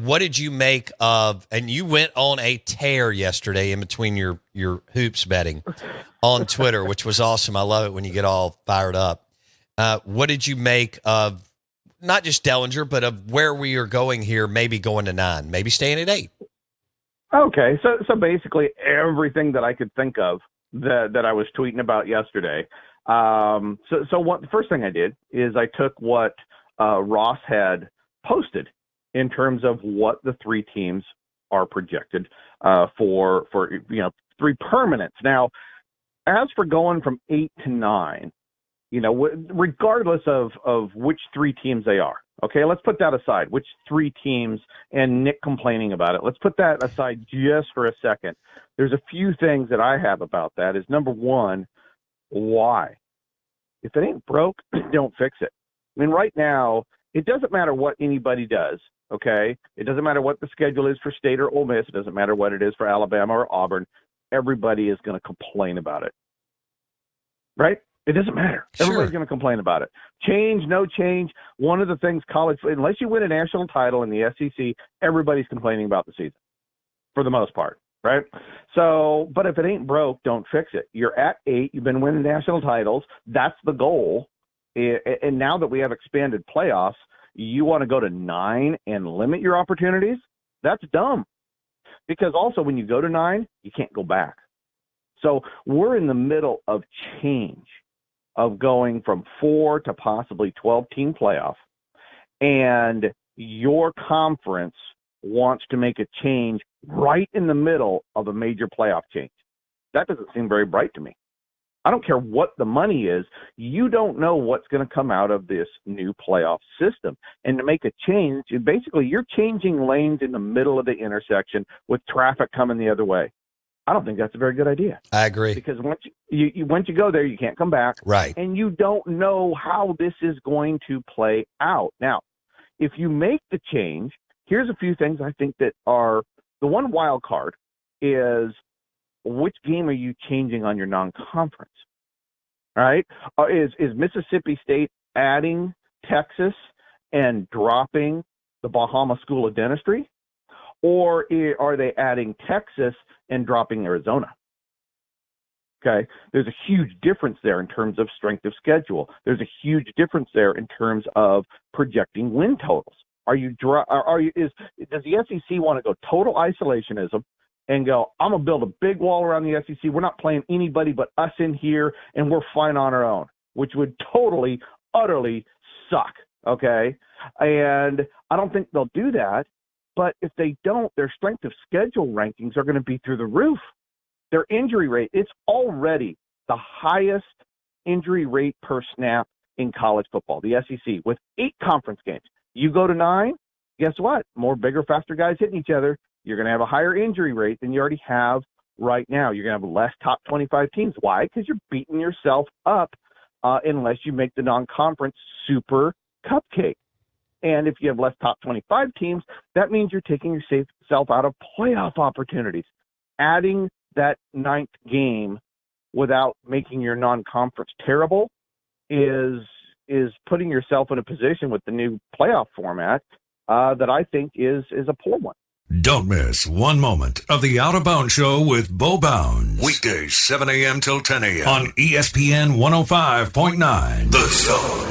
what did you make of, and you went on a tear yesterday in between your hoops betting on Twitter, which was awesome. I love it when you get all fired up. What did you make of not just Dellinger, but of where we are going here, maybe going to 9, maybe staying at 8? Okay, so basically everything that I could think of that I was tweeting about yesterday. The first thing I did is I took what Ross had posted in terms of what the 3 teams are projected for 3 permanents. Now, as for going from 8 to 9, regardless of which 3 teams they are. Okay, let's put that aside, which 3 teams and Nick complaining about it. Let's put that aside just for a second. There's a few things that I have about that is, number one, why? If it ain't broke, don't fix it. I mean, right now, it doesn't matter what anybody does, okay? It doesn't matter what the schedule is for State or Ole Miss. It doesn't matter what it is for Alabama or Auburn. Everybody is going to complain about it, right? It doesn't matter. Sure. Everybody's going to complain about it. Change, no change. One of the things unless you win a national title in the SEC, everybody's complaining about the season for the most part, right? So, but if it ain't broke, don't fix it. You're at 8. You've been winning national titles. That's the goal. And now that we have expanded playoffs, you want to go to 9 and limit your opportunities? That's dumb. Because also when you go to 9, you can't go back. So we're in the middle of change, of going from 4 to possibly 12-team playoff, and your conference wants to make a change right in the middle of a major playoff change. That doesn't seem very bright to me. I don't care what the money is. You don't know what's going to come out of this new playoff system. And to make a change, basically you're changing lanes in the middle of the intersection with traffic coming the other way. I don't think that's a very good idea. I agree. Because once you go there, you can't come back. Right. And you don't know how this is going to play out. Now, if you make the change, here's a few things I think that are the one wild card is which game are you changing on your non-conference? All right. Is Mississippi State adding Texas and dropping the Bahama School of Dentistry? Or are they adding Texas and dropping Arizona? Okay. There's a huge difference there in terms of strength of schedule. There's a huge difference there in terms of projecting win totals. Does the SEC want to go total isolationism and go, I'm going to build a big wall around the SEC. We're not playing anybody but us in here, and we're fine on our own, which would totally, utterly suck, okay? And I don't think they'll do that. But if they don't, their strength of schedule rankings are going to be through the roof. Their injury rate, it's already the highest injury rate per snap in college football, the SEC, with 8 conference games. You go to 9, guess what? More bigger, faster guys hitting each other. You're going to have a higher injury rate than you already have right now. You're going to have less top 25 teams. Why? Because you're beating yourself up unless you make the non-conference super cupcake. And if you have less top 25 teams, that means you're taking yourself out of playoff opportunities. Adding that 9th game without making your non-conference terrible is putting yourself in a position with the new playoff format that I think is a poor one. Don't miss one moment of the Out of Bounds Show with Bo Bounds. Weekdays, 7 a.m. till 10 a.m. on ESPN 105.9. The Zone.